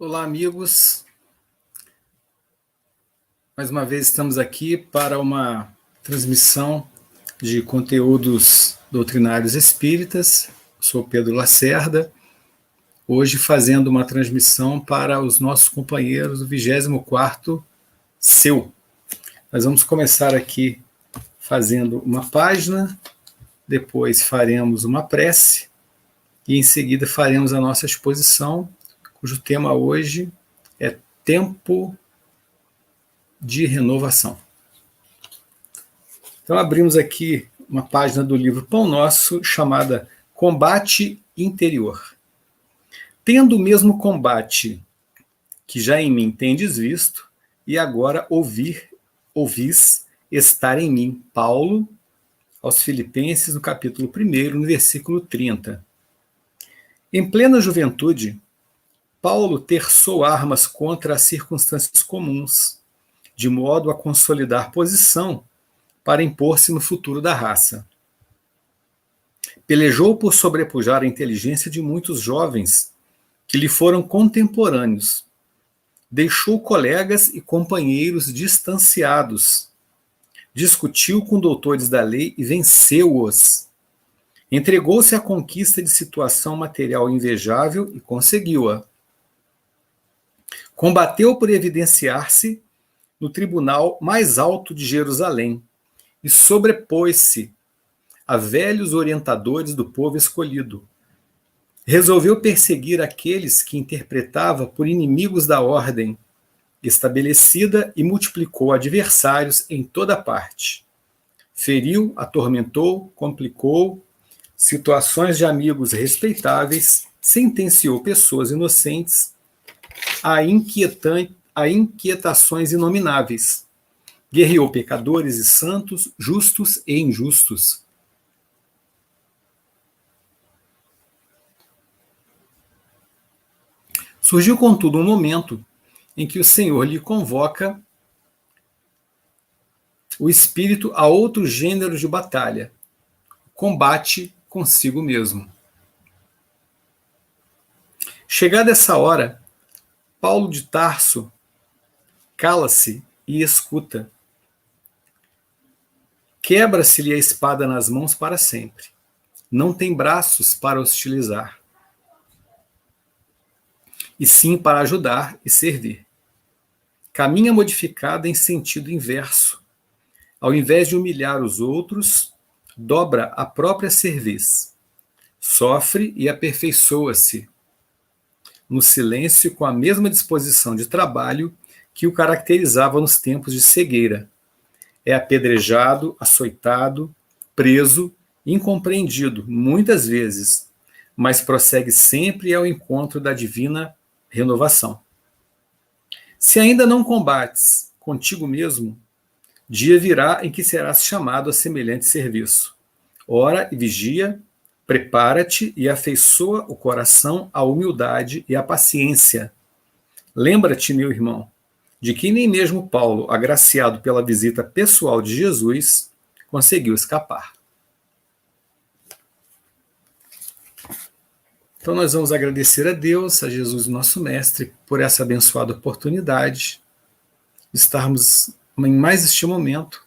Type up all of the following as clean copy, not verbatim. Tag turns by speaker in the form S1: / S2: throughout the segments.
S1: Olá, amigos. Mais uma vez estamos aqui para uma transmissão de conteúdos doutrinários espíritas. Sou Pedro Lacerda, hoje fazendo uma transmissão para os nossos companheiros do 24º Seu. Nós vamos começar aqui fazendo uma página, depois faremos uma prece e em seguida faremos a nossa exposição, cujo tema hoje é tempo de renovação. Então abrimos aqui uma página do livro Pão Nosso chamada Combate Interior. Tendo o mesmo combate que já em mim tendes visto, e agora ouvis estar em mim. Paulo aos Filipenses, no capítulo 1, no versículo 30. Em plena juventude, Paulo terçou armas contra as circunstâncias comuns, de modo a consolidar posição para impor-se no futuro da raça. Pelejou por sobrepujar a inteligência de muitos jovens que lhe foram contemporâneos. Deixou colegas e companheiros distanciados. Discutiu com doutores da lei e venceu-os. Entregou-se à conquista de situação material invejável e conseguiu-a. Combateu por evidenciar-se no tribunal mais alto de Jerusalém e sobrepôs-se a velhos orientadores do povo escolhido. Resolveu perseguir aqueles que interpretava por inimigos da ordem estabelecida e multiplicou adversários em toda parte. Feriu, atormentou, complicou situações de amigos respeitáveis, sentenciou pessoas inocentes a inquietações inomináveis. Guerreou pecadores e santos, justos e injustos. Surgiu, contudo, um momento em que o Senhor lhe convoca o espírito a outro gênero de batalha, combate consigo mesmo. Chegada essa hora, Paulo de Tarso cala-se e escuta. Quebra-se-lhe a espada nas mãos para sempre. Não tem braços para hostilizar, e sim para ajudar e servir. Caminha modificada em sentido inverso. Ao invés de humilhar os outros, dobra a própria cerviz. Sofre e aperfeiçoa-se no silêncio com a mesma disposição de trabalho que o caracterizava nos tempos de cegueira. É apedrejado, açoitado, preso, incompreendido, muitas vezes, mas prossegue sempre ao encontro da divina renovação. Se ainda não combates contigo mesmo, dia virá em que serás chamado a semelhante serviço. Ora e vigia, prepara-te e afeiçoa o coração à humildade e à paciência. Lembra-te, meu irmão, de que nem mesmo Paulo, agraciado pela visita pessoal de Jesus, conseguiu escapar. Então nós vamos agradecer a Deus, a Jesus, nosso Mestre, por essa abençoada oportunidade de estarmos em mais este momento,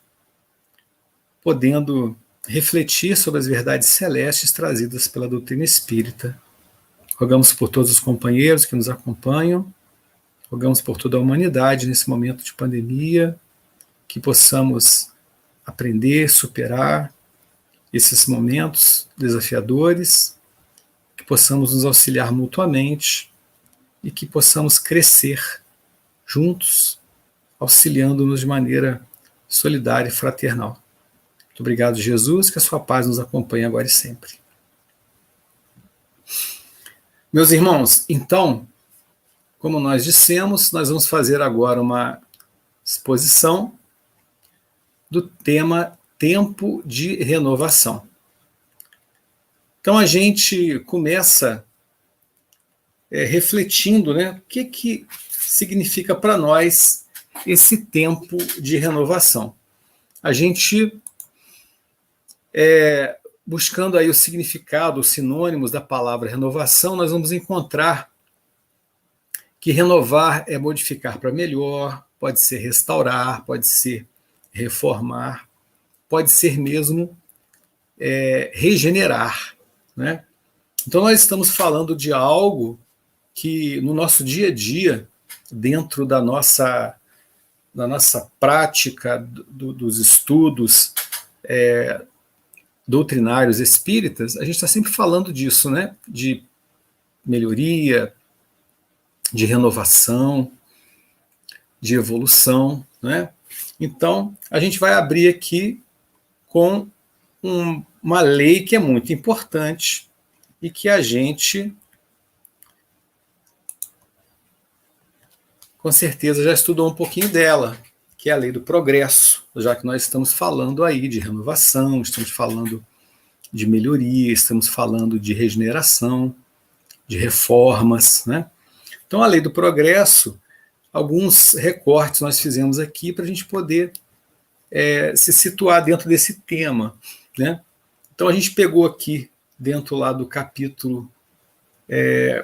S1: podendo refletir sobre as verdades celestes trazidas pela doutrina espírita. Rogamos por todos os companheiros que nos acompanham, rogamos por toda a humanidade nesse momento de pandemia, que possamos aprender, superar esses momentos desafiadores, que possamos nos auxiliar mutuamente e que possamos crescer juntos, auxiliando-nos de maneira solidária e fraternal. Muito obrigado, Jesus, que a sua paz nos acompanhe agora e sempre. Meus irmãos, então, como nós dissemos, nós vamos fazer agora uma exposição do tema tempo de renovação. Então a gente começa refletindo, né, o que significa para nós esse tempo de renovação. A gente buscando aí o significado, os sinônimos da palavra renovação, nós vamos encontrar que renovar é modificar para melhor, pode ser restaurar, pode ser reformar, pode ser mesmo regenerar, né? Então nós estamos falando de algo que no nosso dia a dia, dentro da nossa prática dos estudos doutrinários espíritas, a gente está sempre falando disso, né? De melhoria, de renovação, de evolução, né? Então, a gente vai abrir aqui com uma lei que é muito importante e que a gente, com certeza, já estudou um pouquinho dela, que é a lei do progresso, já que nós estamos falando aí de renovação, estamos falando de melhoria, estamos falando de regeneração, de reformas, né? Então, a lei do progresso, alguns recortes nós fizemos aqui para a gente poder se situar dentro desse tema, né? Então, a gente pegou aqui, dentro lá do capítulo,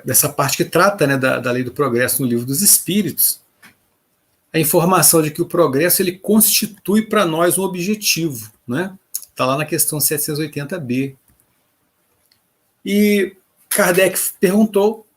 S1: dessa parte que trata, né, da lei do progresso no Livro dos Espíritos, a informação de que o progresso ele constitui para nós um objetivo, né? Está lá na questão 780b. E Kardec perguntou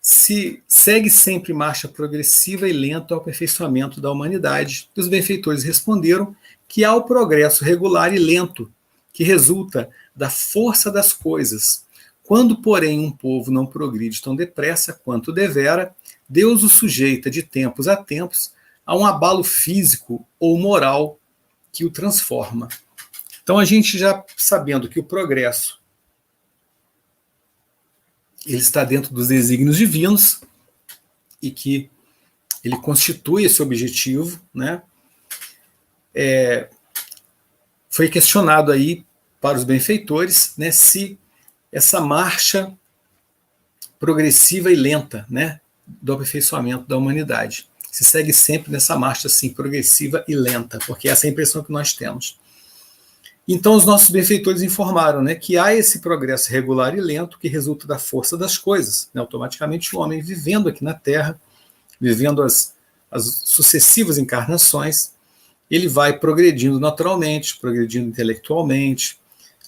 S1: se segue sempre marcha progressiva e lenta ao aperfeiçoamento da humanidade. E os benfeitores responderam que há o progresso regular e lento, que resulta da força das coisas. Quando, porém, um povo não progride tão depressa quanto devera, Deus o sujeita de tempos a tempos a um abalo físico ou moral que o transforma. Então, a gente já sabendo que o progresso ele está dentro dos desígnios divinos e que ele constitui esse objetivo, né? Foi questionado aí para os benfeitores, né, se essa marcha progressiva e lenta, né, do aperfeiçoamento da humanidade se segue sempre nessa marcha assim, progressiva e lenta, porque essa é a impressão que nós temos. Então, os nossos benfeitores informaram, né, que há esse progresso regular e lento que resulta da força das coisas. Né? Automaticamente, o homem vivendo aqui na Terra, vivendo as sucessivas encarnações, ele vai progredindo naturalmente, progredindo intelectualmente,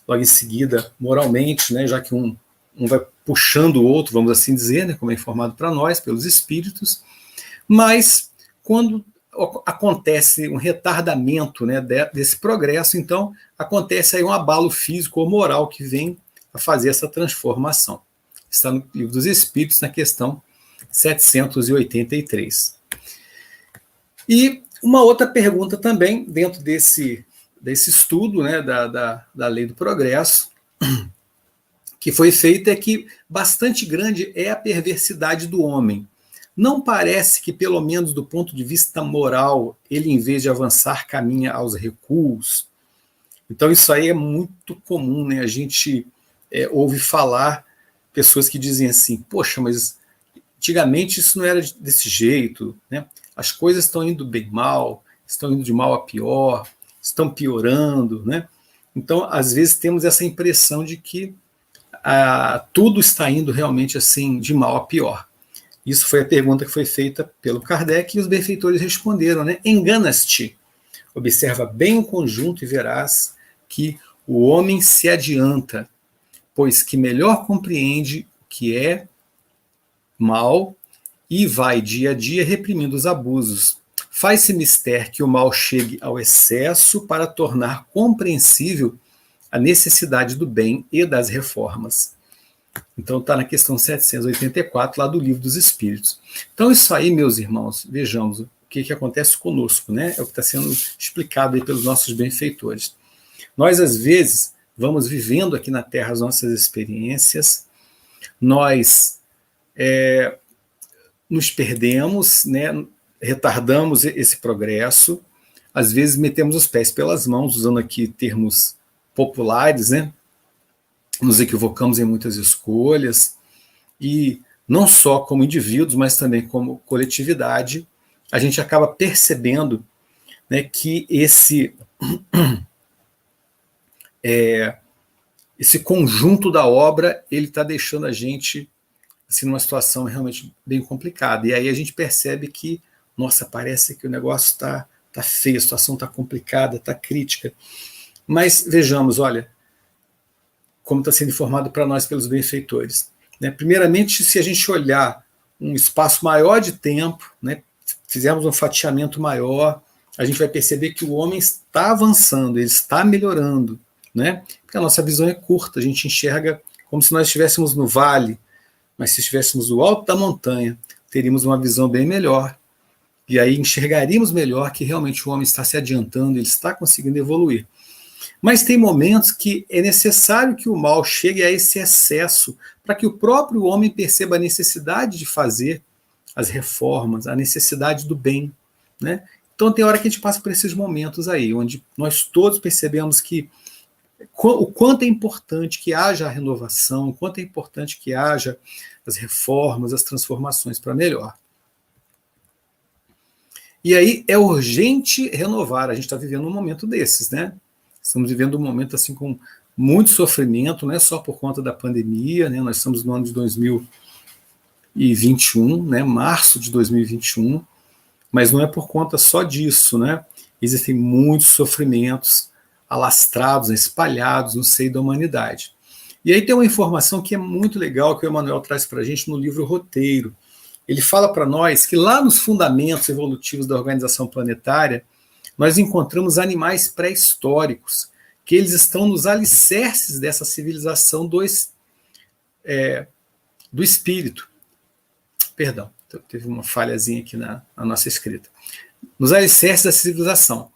S1: logo em seguida, moralmente, né, já que um vai puxando o outro, vamos assim dizer, né, como é informado para nós, pelos espíritos, mas quando acontece um retardamento, né, desse progresso, então acontece aí um abalo físico ou moral que vem a fazer essa transformação. Está no Livro dos Espíritos, na questão 783. E uma outra pergunta também, dentro desse estudo, né, da lei do progresso, que foi feita, é que bastante grande é a perversidade do homem. Não parece que, pelo menos do ponto de vista moral, ele, em vez de avançar, caminha aos recuos? Então, isso aí é muito comum, né? A gente ouve falar pessoas que dizem assim, poxa, mas antigamente isso não era desse jeito, né? As coisas estão indo bem mal, estão indo de mal a pior, estão piorando, né? Então, às vezes, temos essa impressão de que tudo está indo realmente assim de mal a pior. Isso foi a pergunta que foi feita pelo Kardec e os benfeitores responderam, né? Enganas-te. Observa bem o conjunto e verás que o homem se adianta, pois que melhor compreende o que é mal e vai dia a dia reprimindo os abusos. Faz-se mister que o mal chegue ao excesso para tornar compreensível a necessidade do bem e das reformas. Então está na questão 784, lá do Livro dos Espíritos. Então isso aí, meus irmãos, vejamos o que acontece conosco, né? É o que está sendo explicado aí pelos nossos benfeitores. Nós, às vezes, vamos vivendo aqui na Terra as nossas experiências, nós nos perdemos, né? Retardamos esse progresso, às vezes metemos os pés pelas mãos, usando aqui termos populares, né? Nos equivocamos em muitas escolhas, e não só como indivíduos, mas também como coletividade, a gente acaba percebendo, né, que esse conjunto da obra ele está deixando a gente assim, numa situação realmente bem complicada. E aí a gente percebe que, nossa, parece que o negócio está feio, a situação está complicada, está crítica. Mas vejamos, olha, como está sendo informado para nós pelos benfeitores. Né? Primeiramente, se a gente olhar um espaço maior de tempo, né, fizermos um fatiamento maior, a gente vai perceber que o homem está avançando, ele está melhorando, né? Porque a nossa visão é curta, a gente enxerga como se nós estivéssemos no vale, mas se estivéssemos no alto da montanha, teríamos uma visão bem melhor, e aí enxergaríamos melhor que realmente o homem está se adiantando, ele está conseguindo evoluir. Mas tem momentos que é necessário que o mal chegue a esse excesso, para que o próprio homem perceba a necessidade de fazer as reformas, a necessidade do bem, né? Então tem hora que a gente passa por esses momentos aí, onde nós todos percebemos que o quanto é importante que haja a renovação, o quanto é importante que haja as reformas, as transformações para melhor. E aí é urgente renovar, a gente está vivendo um momento desses, né? Estamos vivendo um momento assim com muito sofrimento, não é só por conta da pandemia, né? Nós estamos no ano de 2021, né? Março de 2021, mas não é por conta só disso, né? Existem muitos sofrimentos alastrados, espalhados no seio da humanidade. E aí tem uma informação que é muito legal que o Emmanuel traz para a gente no livro Roteiro. Ele fala para nós que lá nos fundamentos evolutivos da organização planetária, nós encontramos animais pré-históricos, que eles estão nos alicerces dessa civilização do espírito. Perdão, teve uma falhazinha aqui na nossa escrita. Nos alicerces da civilização.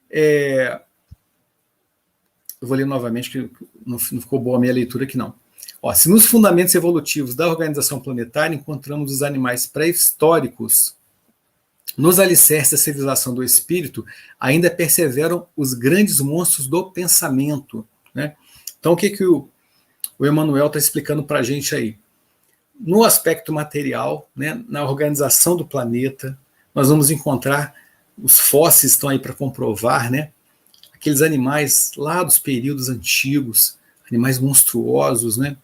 S1: Eu vou ler novamente, que não ficou boa a minha leitura aqui, não. Ó, se nos fundamentos evolutivos da organização planetária encontramos os animais pré-históricos, nos alicerces da civilização do espírito, ainda perseveram os grandes monstros do pensamento. Né? Então, o que o Emmanuel está explicando para a gente aí? No aspecto material, né, na organização do planeta, nós vamos encontrar, os fósseis estão aí para comprovar, né, aqueles animais lá dos períodos antigos, animais monstruosos, né,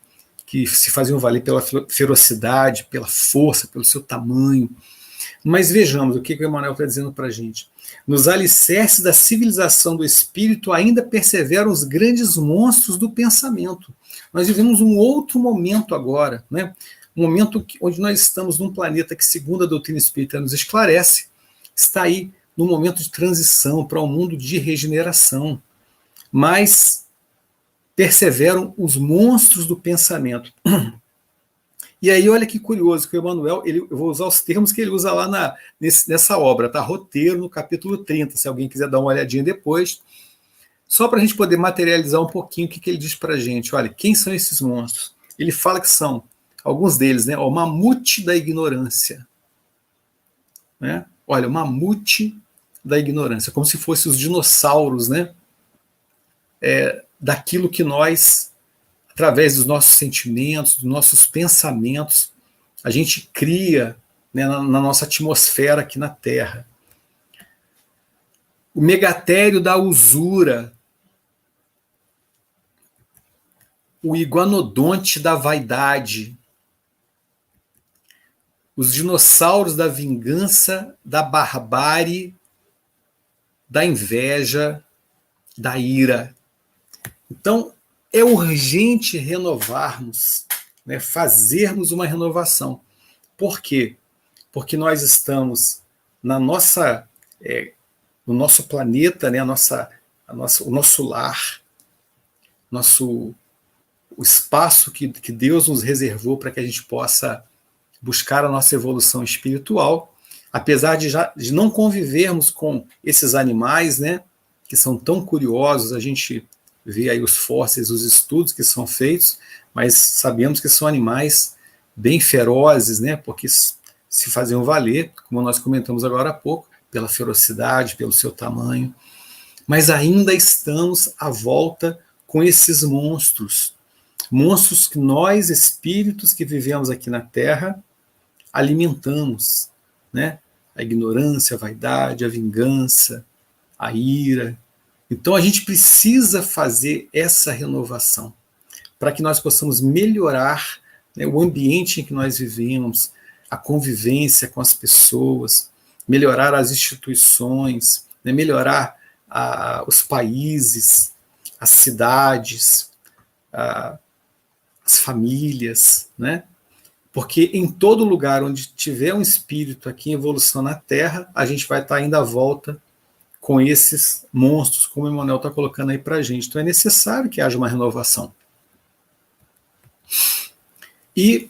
S1: que se faziam valer pela ferocidade, pela força, pelo seu tamanho. Mas vejamos o que o Emmanuel está dizendo para a gente. Nos alicerces da civilização do espírito ainda perseveram os grandes monstros do pensamento. Nós vivemos um outro momento agora, né? Um momento onde nós estamos num planeta que, segundo a doutrina espírita nos esclarece, está aí num momento de transição para um mundo de regeneração. Mas perseveram os monstros do pensamento. E aí, olha que curioso, que o Emmanuel, eu vou usar os termos que ele usa lá nessa obra, tá? Roteiro, no capítulo 30, se alguém quiser dar uma olhadinha depois, só para a gente poder materializar um pouquinho o que ele diz para a gente. Olha, quem são esses monstros? Ele fala que são, alguns deles, né? O mamute da ignorância. Né? Olha, o mamute da ignorância, como se fossem os dinossauros, né? Daquilo que nós, através dos nossos sentimentos, dos nossos pensamentos, a gente cria, né, na nossa atmosfera aqui na Terra. O megatério da usura, o iguanodonte da vaidade, os dinossauros da vingança, da barbárie, da inveja, da ira. Então, é urgente renovarmos, né, fazermos uma renovação. Por quê? Porque nós estamos no nosso planeta, né, o nosso lar, o espaço que Deus nos reservou para que a gente possa buscar a nossa evolução espiritual, apesar de não convivermos com esses animais, né, que são tão curiosos, a gente vê aí os fósseis, os estudos que são feitos, mas sabemos que são animais bem ferozes, né, porque se faziam valer, como nós comentamos agora há pouco, pela ferocidade, pelo seu tamanho, mas ainda estamos à volta com esses monstros que nós, espíritos que vivemos aqui na Terra, alimentamos, né? A ignorância, a vaidade, a vingança, a ira. Então a gente precisa fazer essa renovação para que nós possamos melhorar, né, o ambiente em que nós vivemos, a convivência com as pessoas, melhorar as instituições, né, melhorar os países, as cidades, as famílias, né? Porque em todo lugar onde tiver um espírito aqui em evolução na Terra, a gente vai estar indo à volta com esses monstros, como o Emmanuel está colocando aí para a gente. Então é necessário que haja uma renovação. E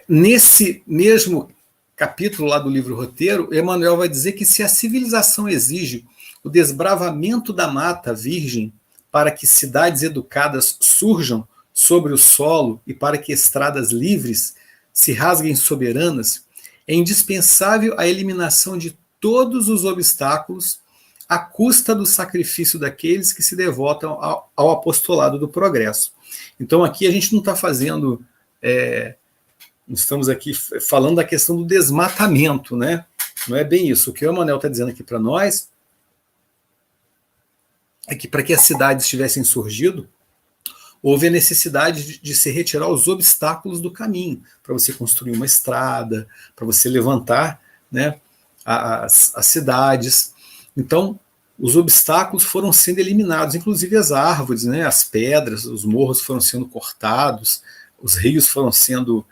S1: nesse mesmo capítulo lá do livro Roteiro, Emmanuel vai dizer que se a civilização exige o desbravamento da mata virgem para que cidades educadas surjam sobre o solo e para que estradas livres se rasguem soberanas, é indispensável a eliminação de todos os obstáculos à custa do sacrifício daqueles que se devotam ao apostolado do progresso. Então aqui a gente não está fazendo... estamos aqui falando da questão do desmatamento, né? Não é bem isso. O que o Emmanuel está dizendo aqui para nós é que para que as cidades tivessem surgido, houve a necessidade de se retirar os obstáculos do caminho, para você construir uma estrada, para você levantar, né, as cidades. Então, os obstáculos foram sendo eliminados, inclusive as árvores, né, as pedras, os morros foram sendo cortados, os rios foram sendo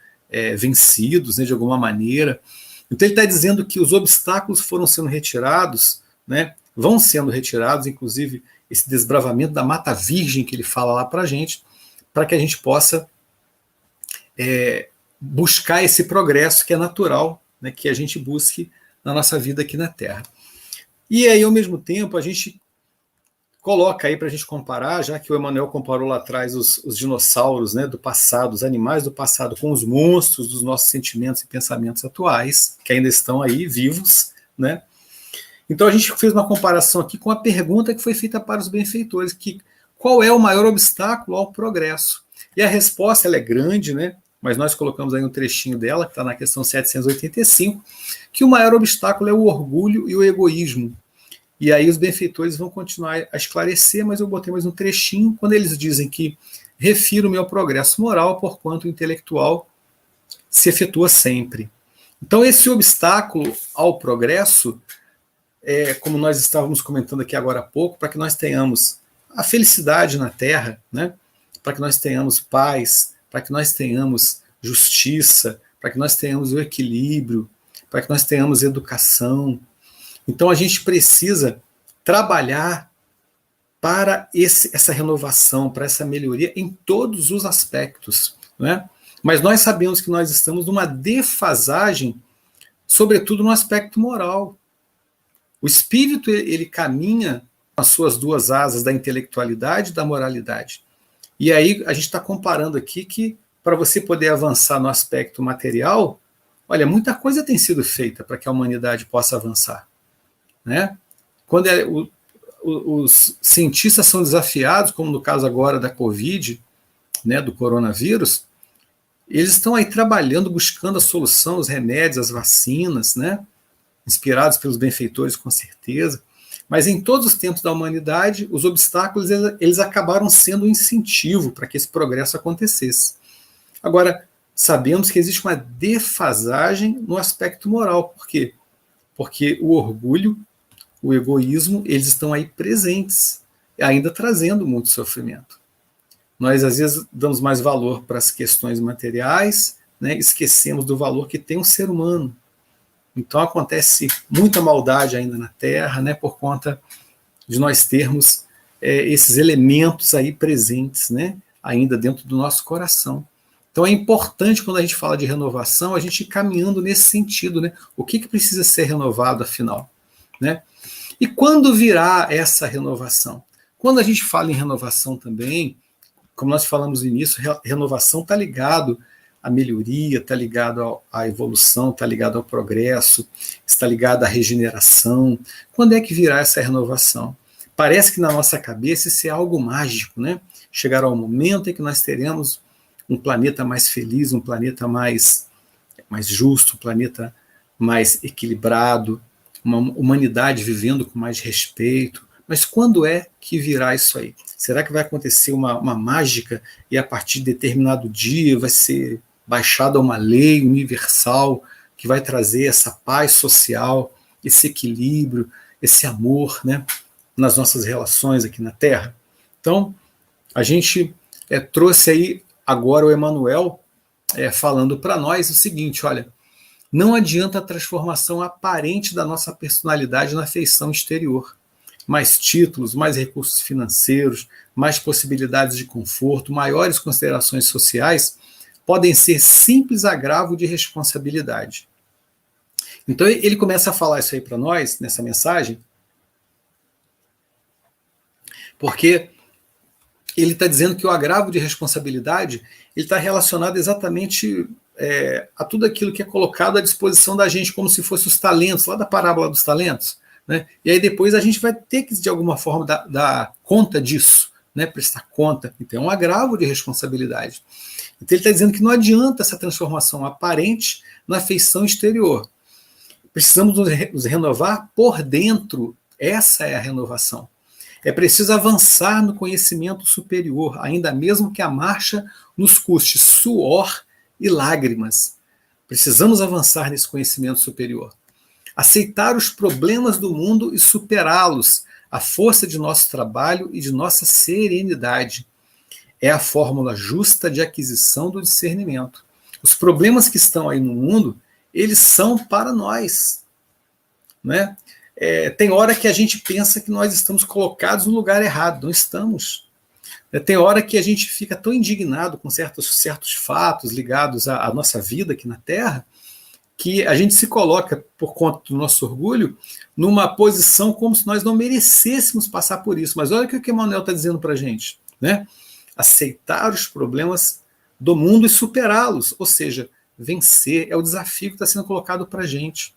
S1: vencidos, né, de alguma maneira. Então ele está dizendo que os obstáculos foram sendo retirados, né, vão sendo retirados, inclusive esse desbravamento da mata virgem que ele fala lá para que a gente possa buscar esse progresso que é natural, né, que a gente busque na nossa vida aqui na Terra. E aí, ao mesmo tempo, a gente coloca aí para a gente comparar, já que o Emmanuel comparou lá atrás os dinossauros, né, do passado, os animais do passado, com os monstros dos nossos sentimentos e pensamentos atuais, que ainda estão aí vivos, né? Então a gente fez uma comparação aqui com a pergunta que foi feita para os benfeitores, que qual é o maior obstáculo ao progresso? E a resposta ela é grande, né? Mas nós colocamos aí um trechinho dela, que está na questão 785, que o maior obstáculo é o orgulho e o egoísmo. E aí os benfeitores vão continuar a esclarecer, mas eu botei mais um trechinho, quando eles dizem que refiro o meu progresso moral, porquanto o intelectual se efetua sempre. Então esse obstáculo ao progresso, como nós estávamos comentando aqui agora há pouco, para que nós tenhamos a felicidade na Terra, né? Para que nós tenhamos paz, para que nós tenhamos justiça, para que nós tenhamos o equilíbrio, para que nós tenhamos educação. Então a gente precisa trabalhar para essa renovação, para essa melhoria em todos os aspectos, né? Mas nós sabemos que nós estamos numa defasagem, sobretudo no aspecto moral. O espírito ele caminha com as suas duas asas da intelectualidade e da moralidade. E aí a gente está comparando aqui que para você poder avançar no aspecto material, olha, muita coisa tem sido feita para que a humanidade possa avançar, né? Quando os cientistas são desafiados, como no caso agora da Covid, né, do coronavírus, eles estão aí trabalhando, buscando a solução, os remédios, as vacinas, né? Inspirados pelos benfeitores, com certeza, mas em todos os tempos da humanidade, os obstáculos eles acabaram sendo um incentivo para que esse progresso acontecesse. Agora, sabemos que existe uma defasagem no aspecto moral. Por quê? Porque o orgulho, o egoísmo, eles estão aí presentes, ainda trazendo muito sofrimento. Nós, às vezes, damos mais valor para as questões materiais, né, esquecemos do valor que tem um ser humano. Então acontece muita maldade ainda na Terra, né, por conta de nós termos esses elementos aí presentes, né, ainda dentro do nosso coração. Então é importante, quando a gente fala de renovação, a gente ir caminhando nesse sentido, né? O que precisa ser renovado, afinal, né? E quando virá essa renovação? Quando a gente fala em renovação também, como nós falamos no início, renovação está ligado à melhoria, está ligado à evolução, está ligado ao progresso, está ligado à regeneração. Quando é que virá essa renovação? Parece que na nossa cabeça isso é algo mágico, né? Chegará o momento em que nós teremos um planeta mais feliz, um planeta mais justo, um planeta mais equilibrado, uma humanidade vivendo com mais respeito, Mas quando é que virá isso aí? Será que vai acontecer uma mágica e a partir de determinado dia vai ser baixada uma lei universal que vai trazer essa paz social, esse equilíbrio, esse amor, né, nas nossas relações aqui na Terra? Então, a gente trouxe aí agora o Emmanuel falando para nós o seguinte: olha, não adianta a transformação aparente da nossa personalidade na feição exterior. Mais títulos, mais recursos financeiros, mais possibilidades de conforto, maiores considerações sociais podem ser simples agravo de responsabilidade. Então ele começa a falar isso aí para nós nessa mensagem, porque ele está dizendo que o agravo de responsabilidade ele está relacionado exatamente a tudo aquilo que é colocado à disposição da gente, como se fossem os talentos, lá da parábola dos talentos. Né? E aí depois a gente vai ter que, de alguma forma, dar conta disso, né? Prestar conta. Então é um agravo de responsabilidade. Então ele está dizendo que não adianta essa transformação aparente na feição exterior. Precisamos nos renovar por dentro. Essa é a renovação. É preciso avançar no conhecimento superior, ainda mesmo que a marcha nos custe suor e lágrimas. Precisamos avançar nesse conhecimento superior. Aceitar os problemas do mundo e superá-los, a força de nosso trabalho e de nossa serenidade. É a fórmula justa de aquisição do discernimento. Os problemas que estão aí no mundo, eles são para nós. Né? Tem hora que a gente pensa que nós estamos colocados no lugar errado, não estamos. Tem hora que a gente fica tão indignado com certos fatos ligados à nossa vida aqui na Terra, que a gente se coloca, por conta do nosso orgulho, numa posição como se nós não merecêssemos passar por isso. Mas olha o que o Emmanuel está dizendo para a gente. Né? Aceitar os problemas do mundo e superá-los, ou seja, vencer, é o desafio que está sendo colocado para a gente.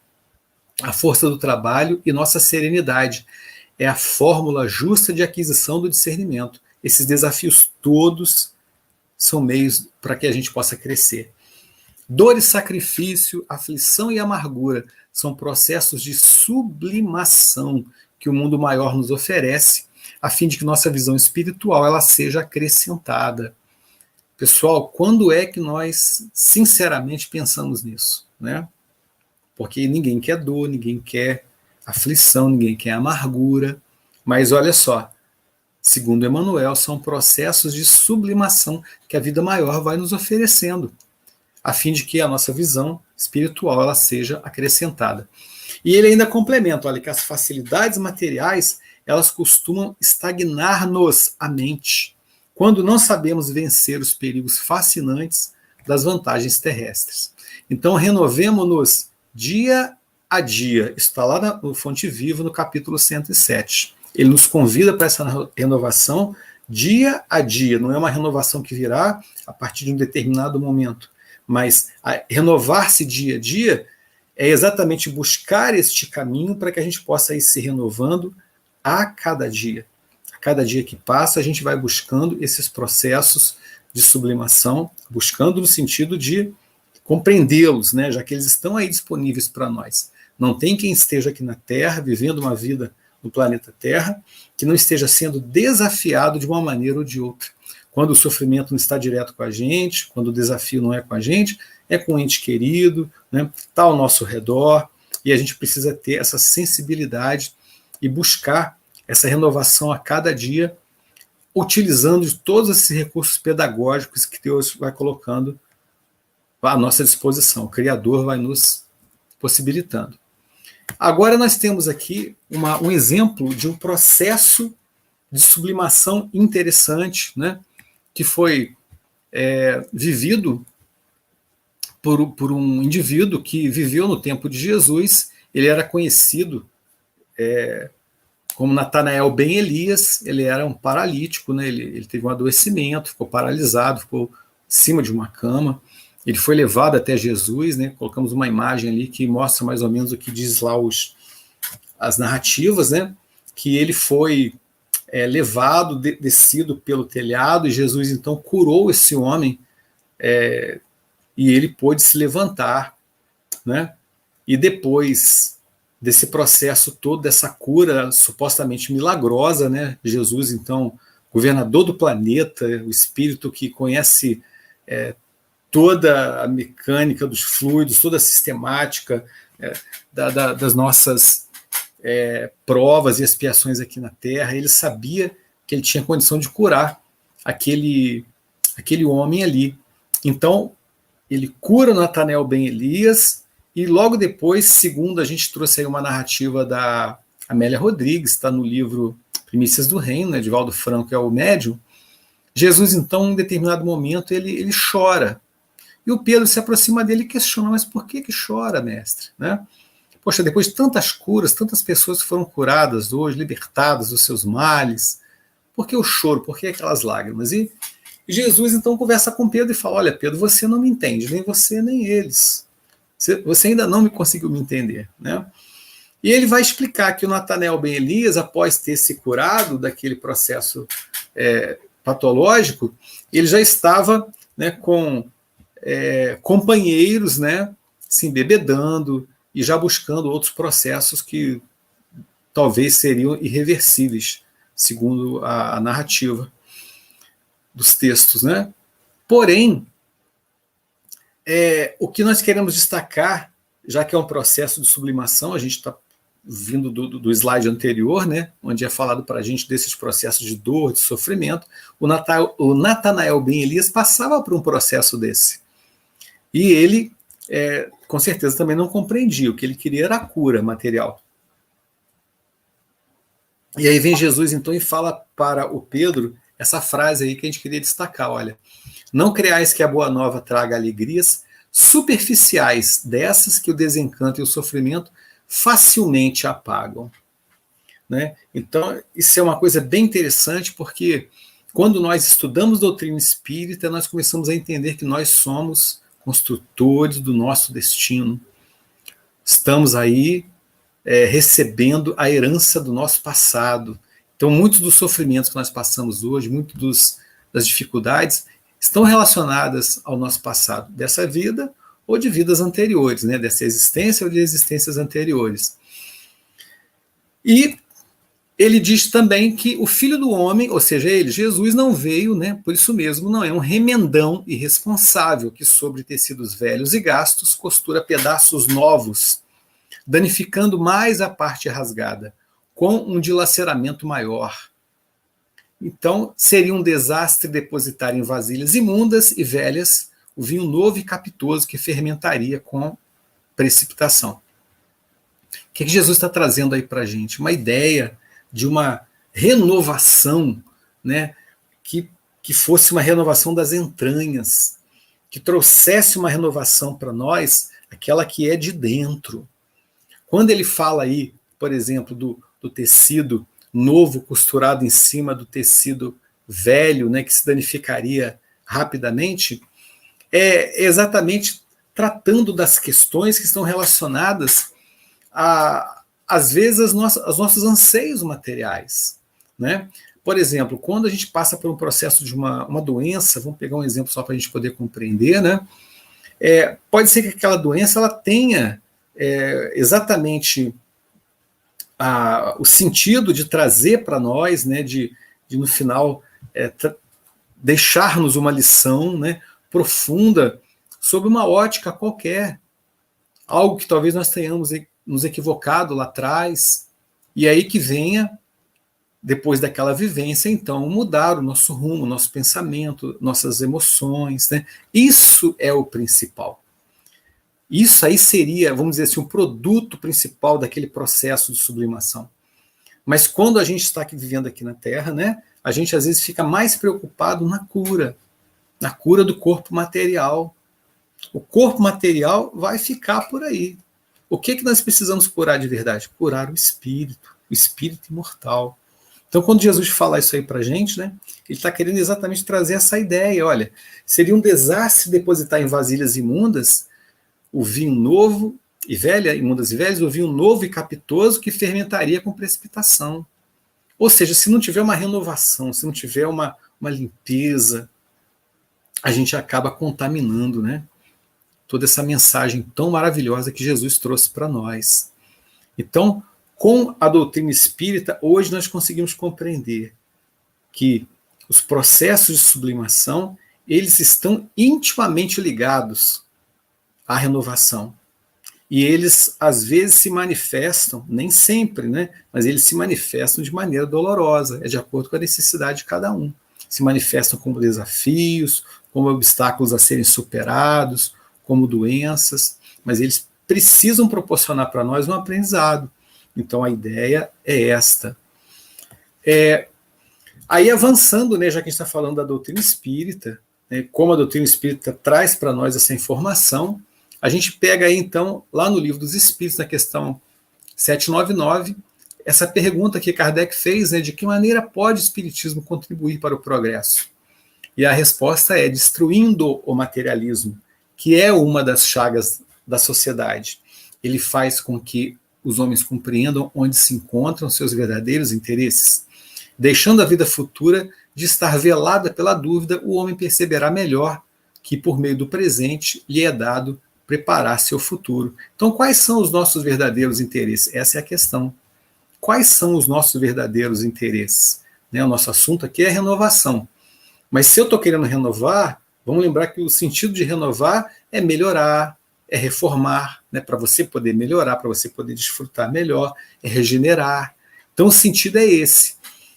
S1: A força do trabalho e nossa serenidade é a fórmula justa de aquisição do discernimento. Esses desafios todos são meios para que a gente possa crescer. Dor e sacrifício, aflição e amargura são processos de sublimação que o mundo maior nos oferece, a fim de que nossa visão espiritual ela seja acrescentada. Pessoal, quando é que nós sinceramente pensamos nisso? Né? Porque ninguém quer dor, ninguém quer aflição, ninguém quer amargura. Mas olha só, segundo Emmanuel, são processos de sublimação que a vida maior vai nos oferecendo, a fim de que a nossa visão espiritual ela seja acrescentada. E ele ainda complementa, olha, que as facilidades materiais elas costumam estagnar-nos a mente, quando não sabemos vencer os perigos fascinantes das vantagens terrestres. Então, renovemo-nos dia a dia. Isso está lá no Fonte Viva, no capítulo 107. Ele nos convida para essa renovação dia a dia. Não é uma renovação que virá a partir de um determinado momento, mas renovar-se dia a dia é exatamente buscar este caminho para que a gente possa ir se renovando a cada dia. A cada dia que passa, a gente vai buscando esses processos de sublimação, buscando no sentido de compreendê-los, né, já que eles estão aí disponíveis para nós. Não tem quem esteja aqui na Terra, vivendo uma vida no planeta Terra, que não esteja sendo desafiado de uma maneira ou de outra. Quando o sofrimento não está direto com a gente, quando o desafio não é com a gente, é com um ente querido, né, está ao nosso redor, e a gente precisa ter essa sensibilidade e buscar essa renovação a cada dia, utilizando de todos esses recursos pedagógicos que Deus vai colocando à nossa disposição. O Criador vai nos possibilitando. Agora nós temos aqui um exemplo de um processo de sublimação interessante, né, que foi vivido por um indivíduo que viveu no tempo de Jesus. Ele era conhecido como Natanael ben Elias. Ele era um paralítico, né, ele teve um adoecimento, ficou paralisado, ficou em cima de uma cama. Ele foi levado até Jesus, né? Colocamos uma imagem ali que mostra mais ou menos o que diz lá as narrativas, né? Que ele foi levado, descido pelo telhado, e Jesus então curou esse homem, e ele pôde se levantar, né? E depois desse processo todo, dessa cura supostamente milagrosa, né? Jesus, então, governador do planeta, o Espírito que conhece toda a mecânica dos fluidos, toda a sistemática das nossas provas e expiações aqui na Terra. Ele sabia que ele tinha condição de curar aquele homem ali. Então, ele cura Natanael ben Elias, e logo depois, segundo a gente trouxe aí uma narrativa da Amélia Rodrigues, está no livro Primícias do Reino, né, de Valdo Franco, é o médium. Jesus, então, em determinado momento, ele chora. E o Pedro se aproxima dele e questiona, mas por que chora, mestre? Né? Poxa, depois de tantas curas, tantas pessoas que foram curadas hoje, libertadas dos seus males, por que o choro? Por que aquelas lágrimas? E Jesus, então, conversa com Pedro e fala, olha, Pedro, você não me entende, nem você, nem eles. Você ainda não me conseguiu me entender. Né? E ele vai explicar que o Natanael ben Elias, após ter se curado daquele processo patológico, ele já estava, né, com companheiros, né, se embebedando e já buscando outros processos que talvez seriam irreversíveis, segundo a narrativa dos textos. Né? Porém, o que nós queremos destacar, já que é um processo de sublimação, a gente está vindo do slide anterior, né, onde é falado para a gente desses processos de dor, de sofrimento, o Natanael ben Elias passava por um processo desse. E ele, com certeza, também não compreendia. O que ele queria era a cura material. E aí vem Jesus, então, e fala para o Pedro essa frase aí que a gente queria destacar, olha, não creais que a boa nova traga alegrias superficiais, dessas que o desencanto e o sofrimento facilmente apagam. Né? Então, isso é uma coisa bem interessante, porque quando nós estudamos doutrina espírita, nós começamos a entender que nós somos construtores do nosso destino. Estamos aí recebendo a herança do nosso passado. Então, muitos dos sofrimentos que nós passamos hoje, muitas das dificuldades, estão relacionadas ao nosso passado, dessa vida ou de vidas anteriores, né? Dessa existência ou de existências anteriores. E ele diz também que o Filho do Homem, ou seja, ele, Jesus, não veio, né, por isso mesmo, não é um remendão irresponsável que sobre tecidos velhos e gastos costura pedaços novos, danificando mais a parte rasgada, com um dilaceramento maior. Então, seria um desastre depositar em vasilhas imundas e velhas o vinho novo e capitoso que fermentaria com precipitação. O que Jesus está trazendo aí para a gente? Uma ideia de uma renovação, né, que fosse uma renovação das entranhas, que trouxesse uma renovação para nós, aquela que é de dentro. Quando ele fala aí, por exemplo, do tecido novo costurado em cima do tecido velho, né, que se danificaria rapidamente, é exatamente tratando das questões que estão relacionadas às vezes, aos nossos anseios materiais. Né? Por exemplo, quando a gente passa por um processo de uma doença, vamos pegar um exemplo só para a gente poder compreender, né? Pode ser que aquela doença ela tenha exatamente o sentido de trazer para nós, né, de no final deixar-nos uma lição, né, profunda sobre uma ótica qualquer, algo que talvez nós tenhamos nos equivocado lá atrás, e aí que venha, depois daquela vivência, então, mudar o nosso rumo, o nosso pensamento, nossas emoções. Né? Isso é o principal. Isso aí seria, vamos dizer assim, um produto principal daquele processo de sublimação. Mas quando a gente está vivendo aqui na Terra, né, a gente às vezes fica mais preocupado na cura do corpo material. O corpo material vai ficar por aí. O que nós precisamos curar de verdade? Curar o espírito imortal. Então, quando Jesus fala isso aí para a gente, né, ele está querendo exatamente trazer essa ideia. Olha, seria um desastre depositar em vasilhas imundas o vinho novo e velha, imundas e velhas, o vinho novo e capitoso que fermentaria com precipitação. Ou seja, se não tiver uma renovação, se não tiver uma limpeza, a gente acaba contaminando, né, toda essa mensagem tão maravilhosa que Jesus trouxe para nós. Então, com a doutrina espírita, hoje nós conseguimos compreender que os processos de sublimação, eles estão intimamente ligados à renovação. E eles, às vezes, se manifestam, nem sempre, né? Mas eles se manifestam de maneira dolorosa, é de acordo com a necessidade de cada um. Se manifestam como desafios, como obstáculos a serem superados, como doenças, mas eles precisam proporcionar para nós um aprendizado. Então a ideia é esta. Aí avançando, né, já que a gente está falando da doutrina espírita, né, como a doutrina espírita traz para nós essa informação, a gente pega aí então, lá no Livro dos Espíritos, na questão 799, essa pergunta que Kardec fez, né, de que maneira pode o espiritismo contribuir para o progresso? E a resposta é destruindo o materialismo, que é uma das chagas da sociedade. Ele faz com que os homens compreendam onde se encontram seus verdadeiros interesses. Deixando a vida futura de estar velada pela dúvida, o homem perceberá melhor que, por meio do presente, lhe é dado preparar seu futuro. Então, quais são os nossos verdadeiros interesses? Essa é a questão. Quais são os nossos verdadeiros interesses? Né, o nosso assunto aqui é renovação. Mas se eu estou querendo renovar, vamos lembrar que o sentido de renovar é melhorar, é reformar, né, para você poder melhorar, para você poder desfrutar melhor, é regenerar. Então, o sentido é esse.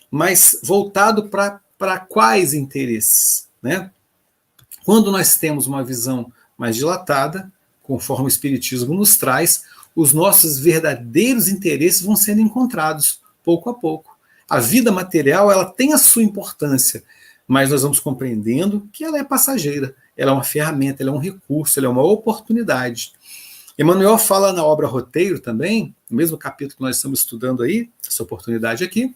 S1: Mas voltado para quais interesses? Né? Quando nós temos uma visão mais dilatada, conforme o Espiritismo nos traz, os nossos verdadeiros interesses vão sendo encontrados, pouco a pouco. A vida material, ela tem a sua importância, mas nós vamos compreendendo que ela é passageira, ela é uma ferramenta, ela é um recurso, ela é uma oportunidade. Emmanuel fala na obra Roteiro também, no mesmo capítulo que nós estamos estudando aí, essa oportunidade aqui,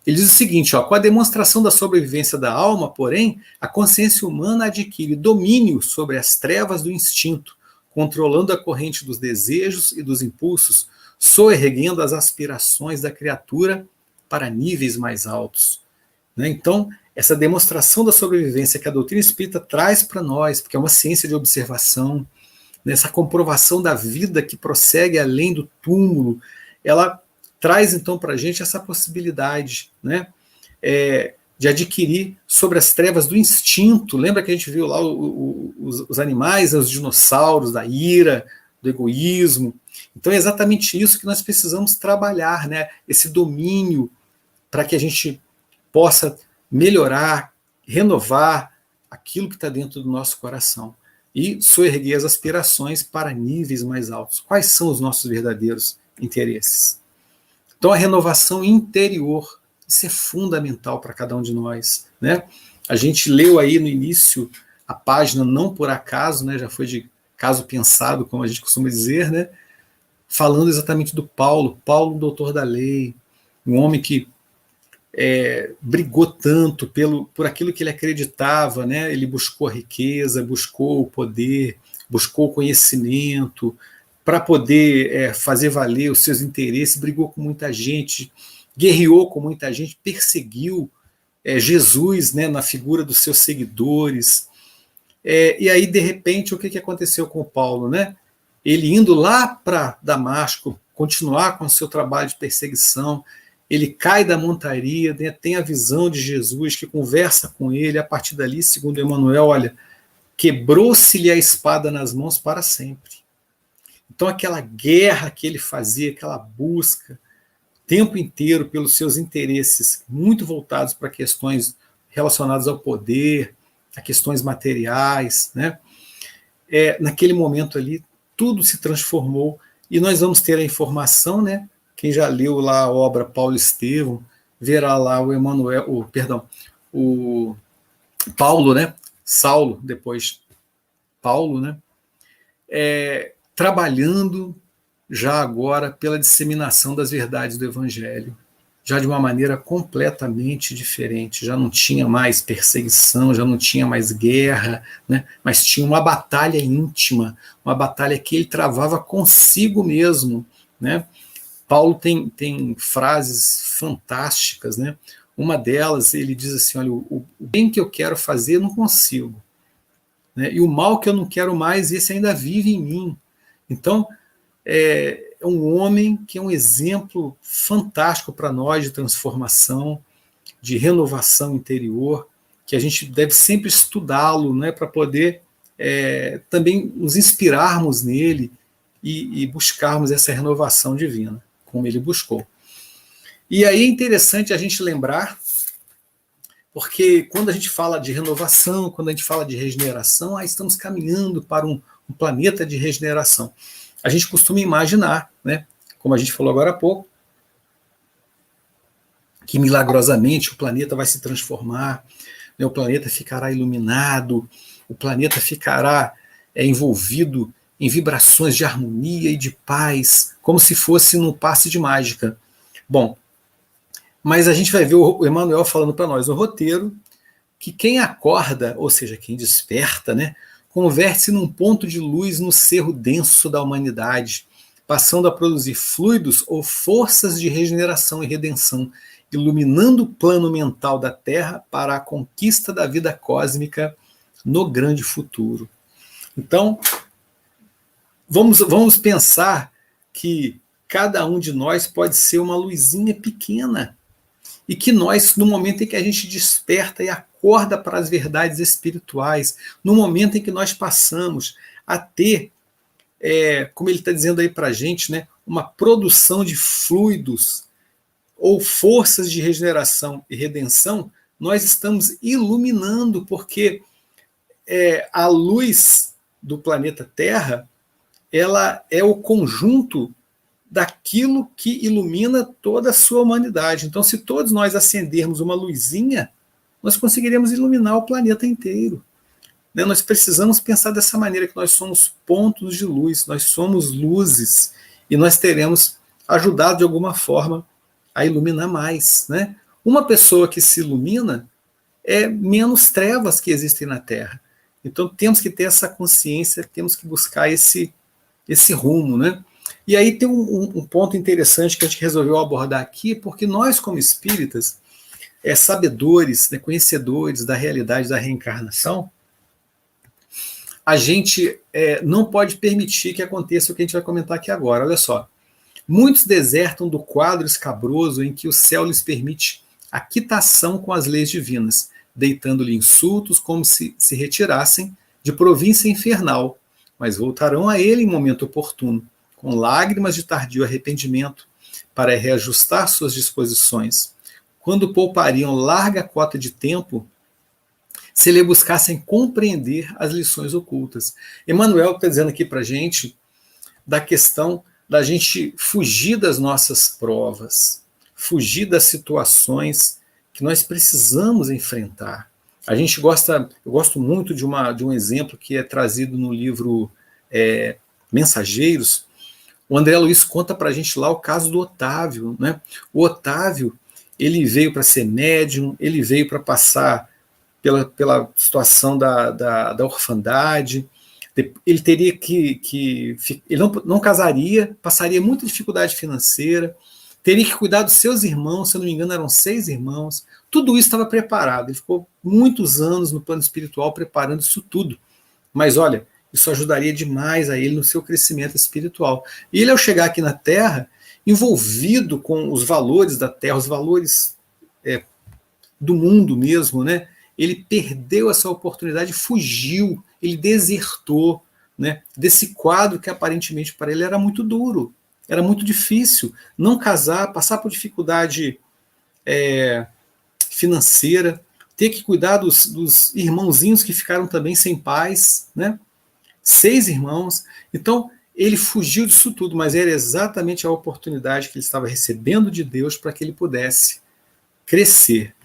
S1: ele diz o seguinte, ó, com a demonstração da sobrevivência da alma, porém, a consciência humana adquire domínio sobre as trevas do instinto, controlando a corrente dos desejos e dos impulsos, soerguendo as aspirações da criatura para níveis mais altos. Né? Então, essa demonstração da sobrevivência que a doutrina espírita traz para nós, porque é uma ciência de observação, nessa comprovação da vida que prossegue além do túmulo, ela traz então para a gente essa possibilidade, né, de adquirir sobre as trevas do instinto. Lembra que a gente viu lá os animais, os dinossauros, da ira, do egoísmo? Então é exatamente isso que nós precisamos trabalhar, né, esse domínio, para que a gente possa melhorar, renovar aquilo que está dentro do nosso coração e soerguer as aspirações para níveis mais altos. Quais são os nossos verdadeiros interesses? Então, a renovação interior, isso é fundamental para cada um de nós. Né? A gente leu aí no início a página, não por acaso, né? Já foi de caso pensado, como a gente costuma dizer, né? Falando exatamente do Paulo, doutor da lei, um homem que brigou tanto por aquilo que ele acreditava, né? Ele buscou a riqueza, buscou o poder, buscou o conhecimento, para poder fazer valer os seus interesses, brigou com muita gente, guerreou com muita gente, perseguiu Jesus, né, na figura dos seus seguidores. E aí, de repente, o que aconteceu com o Paulo? Né? Ele indo lá para Damasco, continuar com o seu trabalho de perseguição, ele cai da montaria, né, tem a visão de Jesus, que conversa com ele, a partir dali, segundo Emmanuel, olha, quebrou-se-lhe a espada nas mãos para sempre. Então, aquela guerra que ele fazia, aquela busca, o tempo inteiro pelos seus interesses, muito voltados para questões relacionadas ao poder, a questões materiais, né? Naquele momento ali, tudo se transformou, e nós vamos ter a informação, né? Quem já leu lá a obra Paulo Estevão, verá lá o Emmanuel, o Paulo, né? Saulo, depois Paulo, né? Trabalhando já agora pela disseminação das verdades do Evangelho, já de uma maneira completamente diferente. Já não tinha mais perseguição, já não tinha mais guerra, né? Mas tinha uma batalha íntima, uma batalha que ele travava consigo mesmo. Né? Paulo tem frases fantásticas. Né? Uma delas, ele diz assim, olha, o bem que eu quero fazer, eu não consigo. Né? E o mal que eu não quero mais, esse ainda vive em mim. Então, é um homem que é um exemplo fantástico para nós de transformação, de renovação interior, que a gente deve sempre estudá-lo, né, para poder também nos inspirarmos nele e buscarmos essa renovação divina, como ele buscou. E aí é interessante a gente lembrar, porque quando a gente fala de renovação, quando a gente fala de regeneração, estamos caminhando para um planeta de regeneração. A gente costuma imaginar, né, como a gente falou agora há pouco, que milagrosamente o planeta vai se transformar, né, o planeta ficará iluminado, o planeta ficará envolvido em vibrações de harmonia e de paz, como se fosse num passe de mágica. Bom, mas a gente vai ver o Emmanuel falando para nós no roteiro que quem acorda, ou seja, quem desperta, né, converte-se num ponto de luz no cerro denso da humanidade, passando a produzir fluidos ou forças de regeneração e redenção, iluminando o plano mental da Terra para a conquista da vida cósmica no grande futuro. Então, vamos pensar que cada um de nós pode ser uma luzinha pequena, e que nós, no momento em que a gente desperta e acorda para as verdades espirituais, no momento em que nós passamos a ter, como ele está dizendo aí para a gente, né, uma produção de fluidos ou forças de regeneração e redenção, nós estamos iluminando, porque a luz do planeta Terra, ela é o conjunto daquilo que ilumina toda a sua humanidade. Então, se todos nós acendermos uma luzinha, nós conseguiremos iluminar o planeta inteiro. Né? Nós precisamos pensar dessa maneira, que nós somos pontos de luz, nós somos luzes, e nós teremos ajudado de alguma forma a iluminar mais. Né? Uma pessoa que se ilumina é menos trevas que existem na Terra. Então, temos que ter essa consciência, temos que buscar esse rumo, né? E aí tem um ponto interessante que a gente resolveu abordar aqui, porque nós, como espíritas, sabedores, né, conhecedores da realidade da reencarnação, a gente não pode permitir que aconteça o que a gente vai comentar aqui agora. Olha só, muitos desertam do quadro escabroso em que o céu lhes permite a quitação com as leis divinas, deitando-lhe insultos como se retirassem de província infernal, mas voltarão a ele em momento oportuno, com lágrimas de tardio arrependimento, para reajustar suas disposições, quando poupariam larga cota de tempo se lhe buscassem compreender as lições ocultas. Emmanuel está dizendo aqui para a gente da questão da gente fugir das nossas provas, fugir das situações que nós precisamos enfrentar. Eu gosto muito de um exemplo que é trazido no livro Mensageiros. O André Luiz conta para a gente lá o caso do Otávio. Né? O Otávio, ele veio para ser médium, ele veio para passar pela situação da orfandade, ele teria ele não casaria, passaria muita dificuldade financeira, teria que cuidar dos seus irmãos, se eu não me engano eram 6 irmãos, tudo isso estava preparado, ele ficou muitos anos no plano espiritual preparando isso tudo, mas olha, isso ajudaria demais a ele no seu crescimento espiritual. E ele, ao chegar aqui na Terra, envolvido com os valores da Terra, os valores do mundo mesmo, né? Ele perdeu essa oportunidade, fugiu, ele desertou, né, desse quadro que aparentemente para ele era muito duro, era muito difícil. Não casar, passar por dificuldade financeira, ter que cuidar dos irmãozinhos que ficaram também sem pais, né? 6 irmãos. Então, ele fugiu disso tudo, mas era exatamente a oportunidade que ele estava recebendo de Deus para que ele pudesse crescer.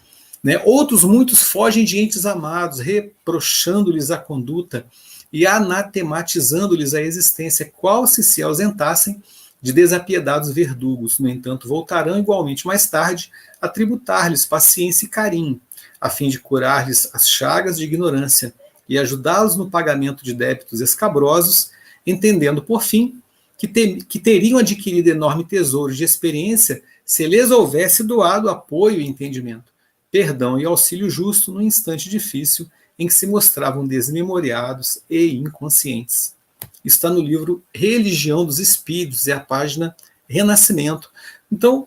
S1: Né? Outros muitos fogem de entes amados, reprochando-lhes a conduta e anatematizando-lhes a existência, qual se ausentassem de desapiedados verdugos. No entanto, voltarão igualmente mais tarde a tributar-lhes paciência e carinho, a fim de curar-lhes as chagas de ignorância e ajudá-los no pagamento de débitos escabrosos, entendendo, por fim, que teriam adquirido enorme tesouro de experiência se lhes houvesse doado apoio e entendimento, perdão e auxílio justo no instante difícil em que se mostravam desmemoriados e inconscientes. Está no livro Religião dos Espíritos, é a página Renascimento. Então,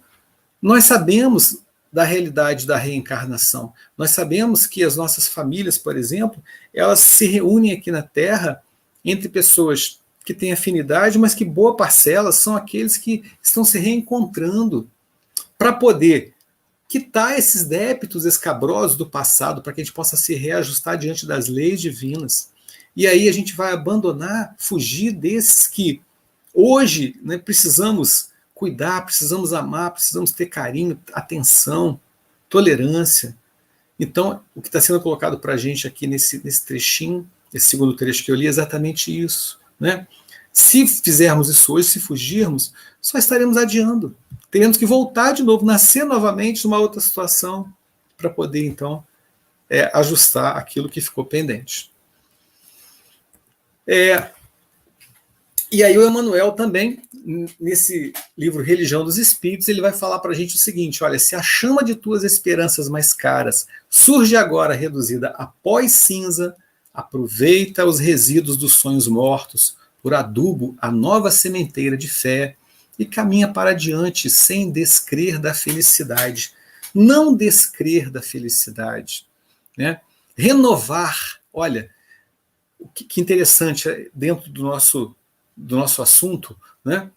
S1: nós sabemos da realidade da reencarnação. Nós sabemos que as nossas famílias, por exemplo, elas se reúnem aqui na Terra entre pessoas que têm afinidade, mas que boa parcela são aqueles que estão se reencontrando para poder quitar esses débitos escabrosos do passado, para que a gente possa se reajustar diante das leis divinas. E aí a gente vai abandonar, fugir desses que hoje, né, precisamos cuidar, precisamos amar, precisamos ter carinho, atenção, tolerância. Então, o que está sendo colocado para a gente aqui nesse trechinho, esse segundo trecho que eu li, é exatamente isso. Né? Se fizermos isso hoje, se fugirmos, só estaremos adiando. Teremos que voltar de novo, nascer novamente numa outra situação, para poder, então, ajustar aquilo que ficou pendente. E aí o Emmanuel também, nesse livro Religião dos Espíritos, ele vai falar para a gente o seguinte: olha, se a chama de tuas esperanças mais caras surge agora reduzida a pó e cinza, aproveita os resíduos dos sonhos mortos, por adubo a nova sementeira de fé, e caminha para adiante sem descrer da felicidade. Não descrer da felicidade. Né? Renovar, olha, que interessante dentro do nosso assunto, né?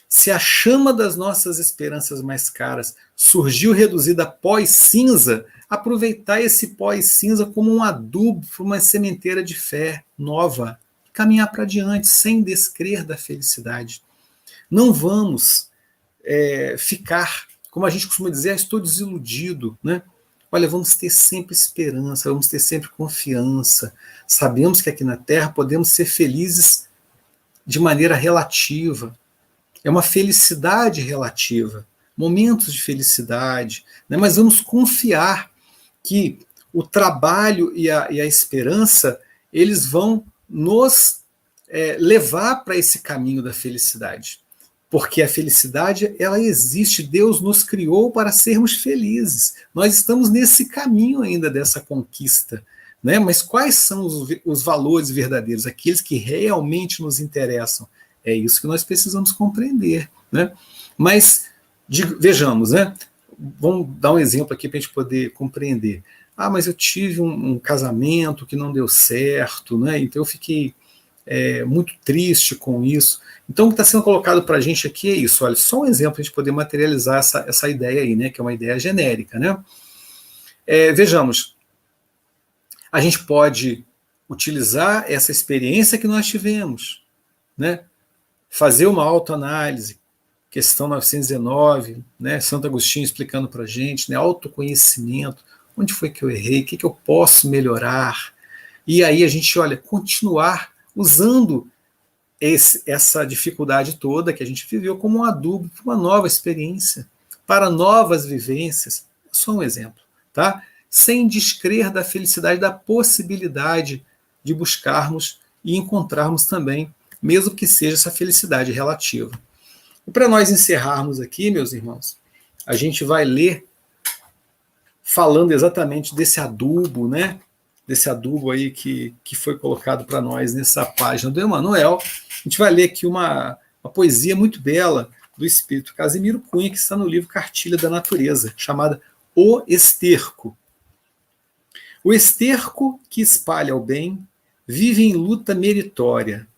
S1: Se a chama das nossas esperanças mais caras surgiu reduzida a pó e cinza, aproveitar esse pó e cinza como um adubo para uma sementeira de fé nova, caminhar para adiante sem descrer da felicidade. Não vamos ficar, como a gente costuma dizer, estou desiludido, né? Olha, vamos ter sempre esperança, vamos ter sempre confiança. Sabemos que aqui na Terra podemos ser felizes de maneira relativa. É uma felicidade relativa, momentos de felicidade, né? Mas vamos confiar que o trabalho e a esperança, eles vão nos levar para esse caminho da felicidade. Porque a felicidade, ela existe, Deus nos criou para sermos felizes. Nós estamos nesse caminho ainda dessa conquista. Né? Mas quais são os valores verdadeiros, aqueles que realmente nos interessam? É isso que nós precisamos compreender. Né? Mas, vejamos, né? Vamos dar um exemplo aqui para a gente poder compreender. Ah, mas eu tive um casamento que não deu certo, né? Então eu fiquei muito triste com isso. Então o que está sendo colocado para a gente aqui é isso. Olha, só um exemplo para a gente poder materializar essa ideia aí, né? Que é uma ideia genérica. Né? Vejamos. A gente pode utilizar essa experiência que nós tivemos, né? Fazer uma autoanálise, questão 919, né? Santo Agostinho explicando para a gente, né? Autoconhecimento, onde foi que eu errei, o que eu posso melhorar, e aí a gente, olha, continuar usando essa dificuldade toda que a gente viveu como um adubo para uma nova experiência, para novas vivências. Só um exemplo, tá? Sem descrer da felicidade, da possibilidade de buscarmos e encontrarmos também, mesmo que seja essa felicidade relativa. E para nós encerrarmos aqui, meus irmãos, a gente vai ler falando exatamente desse adubo, né? Desse adubo aí que foi colocado para nós nessa página do Emmanuel. A gente vai ler aqui uma poesia muito bela do espírito Casimiro Cunha, que está no livro Cartilha da Natureza, chamada O Esterco. O esterco que espalha o bem vive em luta meritória.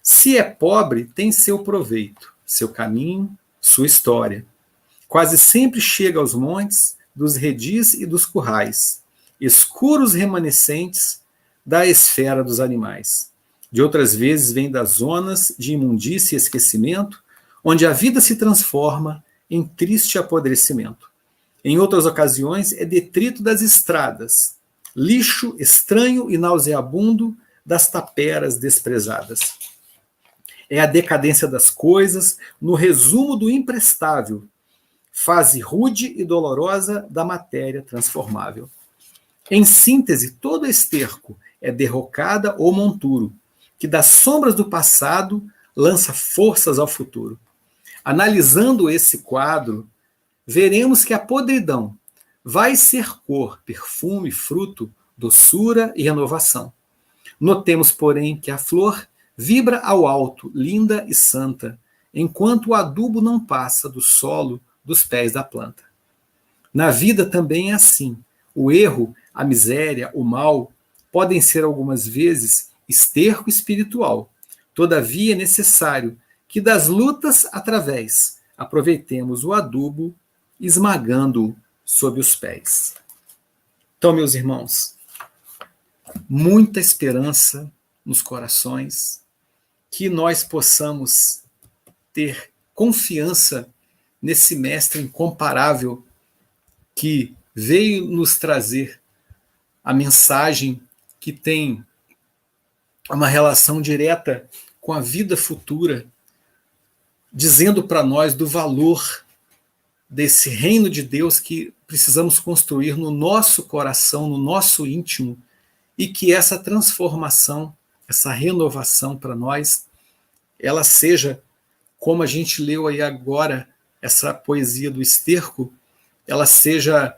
S1: Se é pobre, tem seu proveito, seu caminho, sua história. Quase sempre chega aos montes, dos redis e dos currais, escuros remanescentes da esfera dos animais. De outras vezes vem das zonas de imundícia e esquecimento, onde a vida se transforma em triste apodrecimento. Em outras ocasiões é detrito das estradas, lixo estranho e nauseabundo das taperas desprezadas. É a decadência das coisas no resumo do imprestável, fase rude e dolorosa da matéria transformável. Em síntese, todo esterco é derrocada ou monturo, que das sombras do passado lança forças ao futuro. Analisando esse quadro, veremos que a podridão vai ser cor, perfume, fruto, doçura e renovação. Notemos, porém, que a flor vibra ao alto, linda e santa, enquanto o adubo não passa do solo dos pés da planta. Na vida também é assim. O erro, a miséria, o mal podem ser algumas vezes esterco espiritual. Todavia é necessário que das lutas através aproveitemos o adubo, esmagando-o sob os pés. Então, meus irmãos, muita esperança nos corações, que nós possamos ter confiança nesse mestre incomparável que veio nos trazer a mensagem que tem uma relação direta com a vida futura, dizendo para nós do valor desse reino de Deus que precisamos construir no nosso coração, no nosso íntimo, e que essa transformação, essa renovação para nós, ela seja, como a gente leu aí agora, essa poesia do esterco, ela seja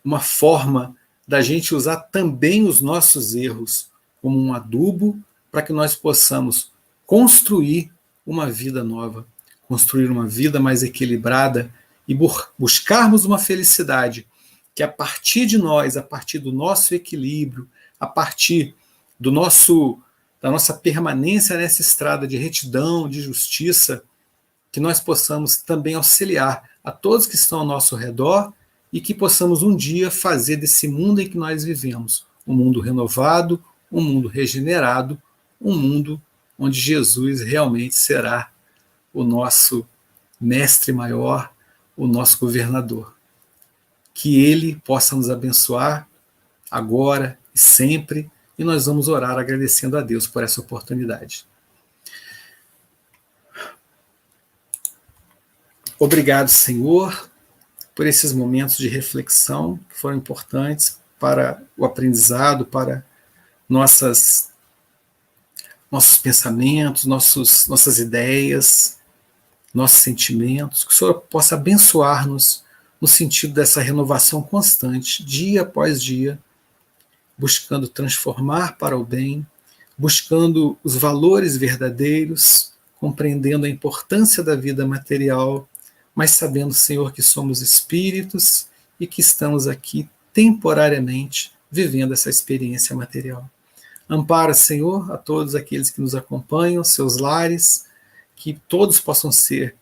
S1: uma forma da gente usar também os nossos erros como um adubo para que nós possamos construir uma vida nova, construir uma vida mais equilibrada e buscarmos uma felicidade que a partir de nós, a partir do nosso equilíbrio, a partir da nossa permanência nessa estrada de retidão, de justiça, que nós possamos também auxiliar a todos que estão ao nosso redor e que possamos um dia fazer desse mundo em que nós vivemos um mundo renovado, um mundo regenerado, um mundo onde Jesus realmente será o nosso mestre maior, o nosso governador. Que ele possa nos abençoar agora e sempre, e nós vamos orar agradecendo a Deus por essa oportunidade. Obrigado, Senhor, por esses momentos de reflexão que foram importantes para o aprendizado, para nossos pensamentos, nossas ideias, nossos sentimentos, que o Senhor possa abençoar-nos no sentido dessa renovação constante, dia após dia, buscando transformar para o bem, buscando os valores verdadeiros, compreendendo a importância da vida material, mas sabendo, Senhor, que somos espíritos e que estamos aqui temporariamente vivendo essa experiência material. Ampara, Senhor, a todos aqueles que nos acompanham, seus lares, que todos possam ser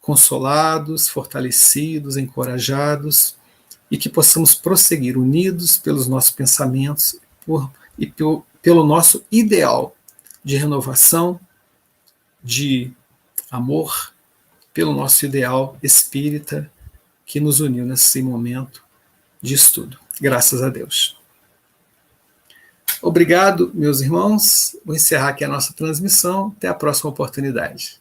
S1: consolados, fortalecidos, encorajados, e que possamos prosseguir unidos pelos nossos pensamentos pelo nosso ideal de renovação, de amor, pelo nosso ideal espírita que nos uniu nesse momento de estudo. Graças a Deus. Obrigado, meus irmãos. Vou encerrar aqui a nossa transmissão. Até a próxima oportunidade.